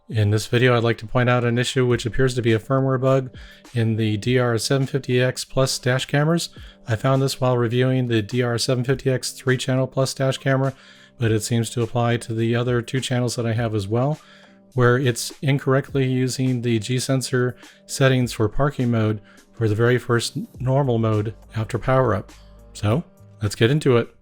In this video, I'd like to point out an issue which appears to be a firmware bug in the DR750X Plus dash cameras. I found this while reviewing the DR750X 3-channel Plus dash camera, but it seems to apply to the other two channels that I have as well, where it's incorrectly using the G-sensor settings for parking mode for the very first normal mode after power up. So let's get into it.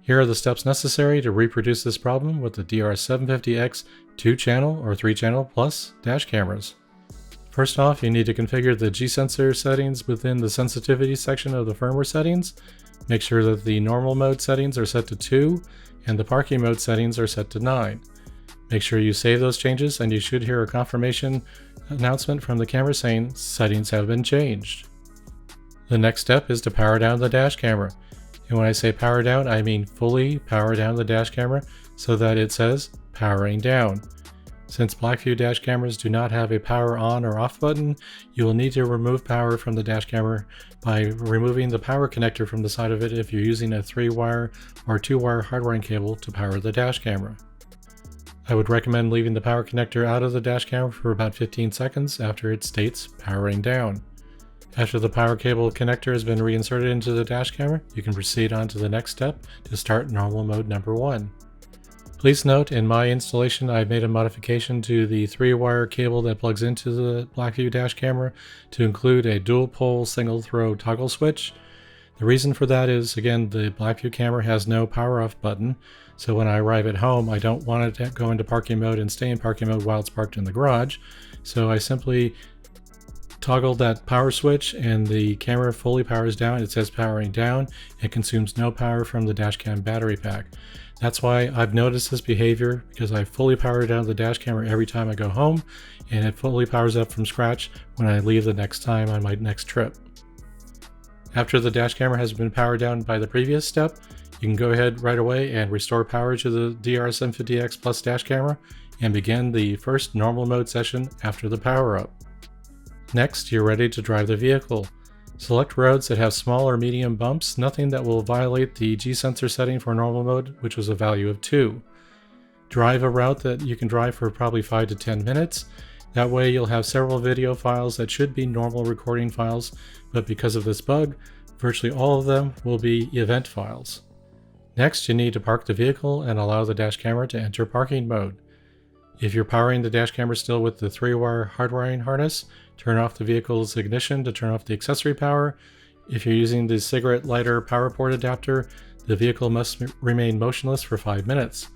Here are the steps necessary to reproduce this problem with the DR750X 2-channel or 3-channel Plus dash cameras. First off, you need to configure the G-sensor settings within the sensitivity section of the firmware settings. Make sure that the normal mode settings are set to 2 and the parking mode settings are set to 9. Make sure you save those changes and you should hear a confirmation announcement from the camera saying settings have been changed. The next step is to power down the dash camera. And when I say power down, I mean fully power down the dash camera so that it says powering down. Since BlackVue dash cameras do not have a power on or off button, you will need to remove power from the dash camera by removing the power connector from the side of it if you're using a 3-wire or 2-wire hardwiring cable to power the dash camera. I would recommend leaving the power connector out of the dash camera for about 15 seconds after it states powering down. After the power cable connector has been reinserted into the dash camera, you can proceed on to the next step to start normal mode number 1. Please note, in my installation I've made a modification to the 3-wire cable that plugs into the BlackVue dash camera to include a dual pole single throw toggle switch. The reason for that is, again, the BlackVue camera has no power off button, so when I arrive at home I don't want it to go into parking mode and stay in parking mode while it's parked in the garage, so I simply toggle that power switch and the camera fully powers down. It says powering down. It consumes no power from the dashcam battery pack. That's why I've noticed this behavior, because I fully power down the dash camera every time I go home, and it fully powers up from scratch when I leave the next time on my next trip. After the dash camera has been powered down by the previous step, you can go ahead right away and restore power to the DR750X Plus dash camera and begin the first normal mode session after the power up. Next, you're ready to drive the vehicle. Select roads that have small or medium bumps, nothing that will violate the G-sensor setting for normal mode, which was a value of 2. Drive a route that you can drive for probably 5 to 10 minutes. That way you'll have several video files that should be normal recording files, but because of this bug, virtually all of them will be event files. Next, you need to park the vehicle and allow the dash camera to enter parking mode. If you're powering the dash camera still with the 3-wire hardwiring harness, turn off the vehicle's ignition to turn off the accessory power. If you're using the cigarette lighter power port adapter, the vehicle must remain motionless for 5 minutes.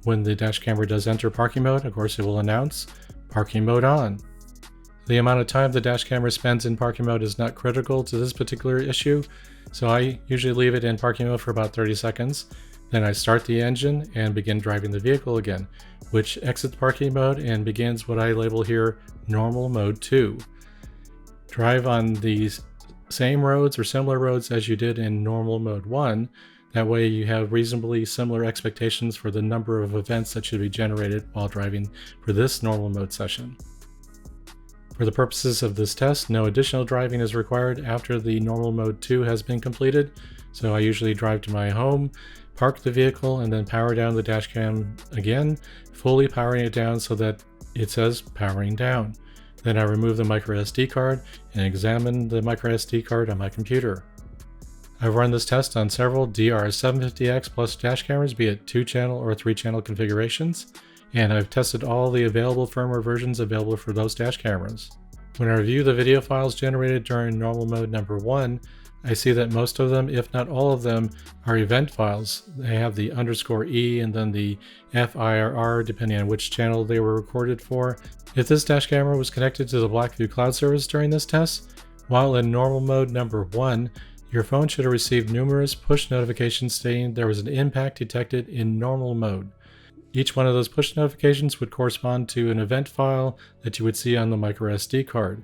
When the dash camera does enter parking mode, of course it will announce parking mode on. The amount of time the dash camera spends in parking mode is not critical to this particular issue, so I usually leave it in parking mode for about 30 seconds. Then I start the engine and begin driving the vehicle again, which exits parking mode and begins what I label here normal mode 2. Drive on these same roads or similar roads as you did in normal mode 1. That way you have reasonably similar expectations for the number of events that should be generated while driving for this normal mode session. For the purposes of this test, no additional driving is required after the normal mode 2 has been completed, so I usually drive to my home, park the vehicle, and then power down the dash cam again, fully powering it down so that it says powering down. Then I remove the micro SD card and examine the micro SD card on my computer. I've run this test on several DR750X Plus dash cameras, be it 2-channel or 3-channel configurations, and I've tested all the available firmware versions available for those dash cameras. When I review the video files generated during normal mode number 1, I see that most of them, if not all of them, are event files. They have the _E and then the FIRR depending on which channel they were recorded for. If this dash camera was connected to the BlackVue cloud service during this test, while in normal mode number 1, your phone should have received numerous push notifications stating there was an impact detected in normal mode. Each one of those push notifications would correspond to an event file that you would see on the micro SD card.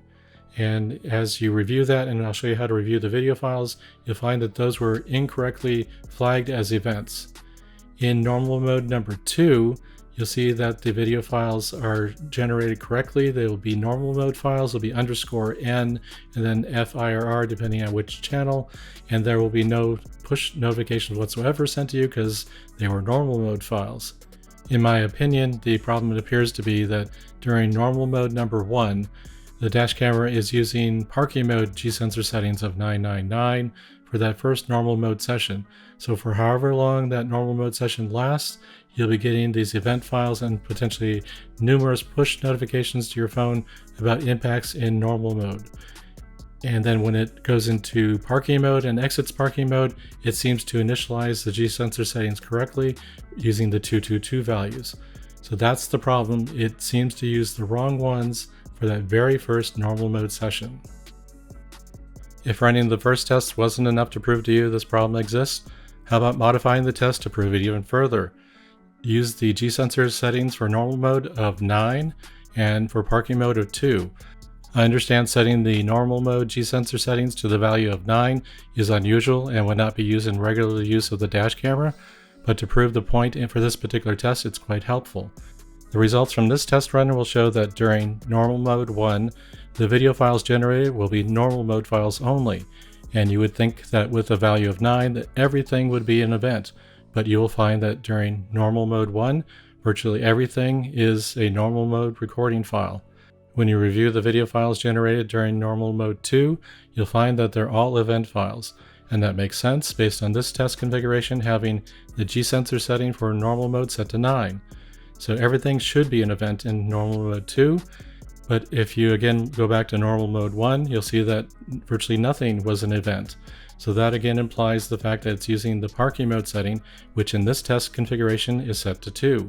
And as you review that, and I'll show you how to review the video files, you'll find that those were incorrectly flagged as events. In normal mode number 2, you'll see that the video files are generated correctly. They will be normal mode files, will be _N and then FIRR depending on which channel, and there will be no push notifications whatsoever sent to you because they were normal mode files. In my opinion, the problem appears to be that during normal mode number 1, the dash camera is using parking mode G-sensor settings of 999 for that first normal mode session. So for however long that normal mode session lasts, you'll be getting these event files and potentially numerous push notifications to your phone about impacts in normal mode. And then when it goes into parking mode and exits parking mode, it seems to initialize the G-sensor settings correctly using the 222 values. So that's the problem. It seems to use the wrong ones for that very first normal mode session. If running the first test wasn't enough to prove to you this problem exists, how about modifying the test to prove it even further? Use the G-sensor settings for normal mode of 9 and for parking mode of 2. I understand setting the normal mode G-sensor settings to the value of 9 is unusual and would not be used in regular use of the dash camera, but to prove the point and for this particular test, it's quite helpful. The results from this test run will show that during normal mode 1, the video files generated will be normal mode files only, and you would think that with a value of 9 that everything would be an event, but you will find that during normal mode 1, virtually everything is a normal mode recording file. When you review the video files generated during normal mode 2, you'll find that they're all event files, and that makes sense based on this test configuration having the G-sensor setting for normal mode set to 9. So everything should be an event in normal mode 2, but if you again go back to normal mode 1, you'll see that virtually nothing was an event. So that again implies the fact that it's using the parking mode setting, which in this test configuration is set to 2.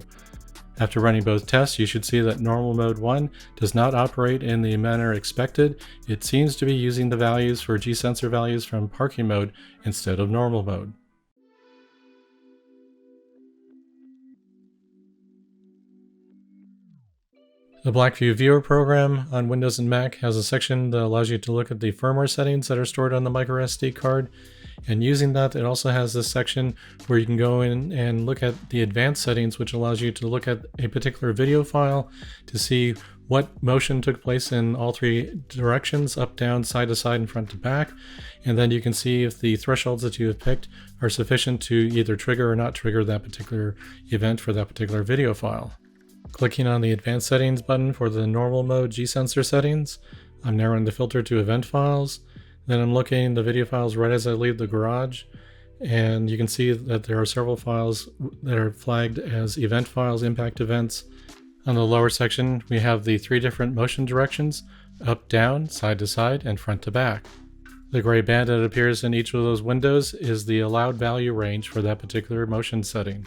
After running both tests, you should see that normal mode 1 does not operate in the manner expected. It seems to be using the values for G-sensor values from parking mode instead of normal mode. The BlackVue Viewer program on Windows and Mac has a section that allows you to look at the firmware settings that are stored on the microSD card. And using that, it also has this section where you can go in and look at the advanced settings, which allows you to look at a particular video file to see what motion took place in all three directions, up, down, side to side, and front to back. And then you can see if the thresholds that you have picked are sufficient to either trigger or not trigger that particular event for that particular video file. Clicking on the Advanced Settings button for the normal mode G-sensor settings, I'm narrowing the filter to event files. Then I'm looking the video files right as I leave the garage, and you can see that there are several files that are flagged as event files, impact events. On the lower section, we have the 3 different motion directions: up, down, side to side, and front to back. The gray band that appears in each of those windows is the allowed value range for that particular motion setting.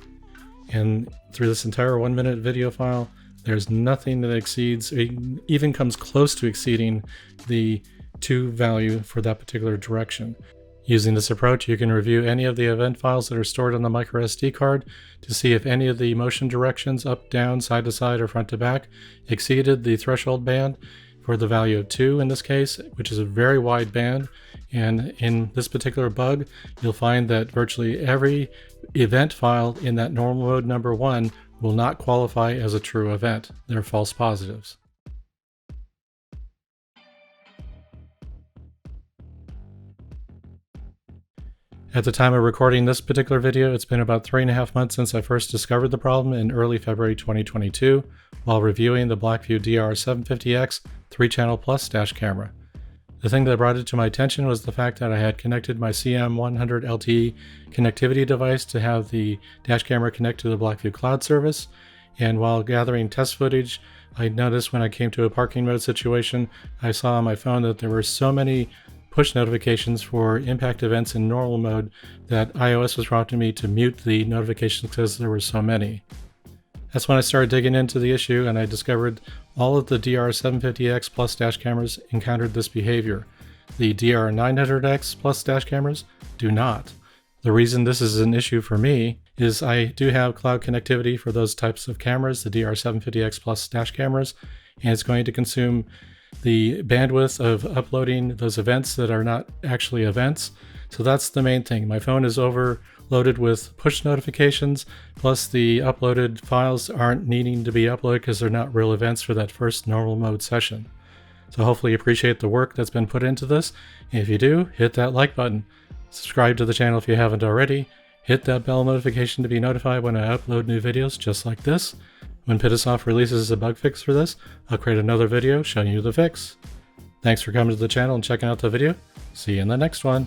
And through this entire 1-minute video file, there's nothing that exceeds, even comes close to exceeding the 2 value for that particular direction. Using this approach, you can review any of the event files that are stored on the microSD card to see if any of the motion directions, up, down, side to side, or front to back, exceeded the threshold band for the value of 2 in this case, which is a very wide band. And in this particular bug, you'll find that virtually every event file in that normal mode number 1 will not qualify as a true event. They're false positives. At the time of recording this particular video, it's been about 3.5 months since I first discovered the problem in early February 2022 while reviewing the BlackVue DR750X-3CH Plus dash camera. The thing that brought it to my attention was the fact that I had connected my CM100 LTE connectivity device to have the dash camera connect to the BlackVue cloud service, and while gathering test footage, I noticed when I came to a parking mode situation, I saw on my phone that there were so many push notifications for impact events in normal mode that iOS was prompting me to mute the notifications because there were so many. That's when I started digging into the issue, and I discovered all of the DR750X Plus dash cameras encountered this behavior. The DR900X Plus dash cameras do not. The reason this is an issue for me is I do have cloud connectivity for those types of cameras, the DR750X Plus dash cameras, and it's going to consume the bandwidth of uploading those events that are not actually events. So that's the main thing. My phone is over loaded with push notifications, plus the uploaded files aren't needing to be uploaded because they're not real events for that first normal mode session. So hopefully you appreciate the work that's been put into this. If you do, hit that like button. Subscribe to the channel if you haven't already. Hit that bell notification to be notified when I upload new videos just like this. When Pitasoft releases a bug fix for this, I'll create another video showing you the fix. Thanks for coming to the channel and checking out the video. See you in the next one.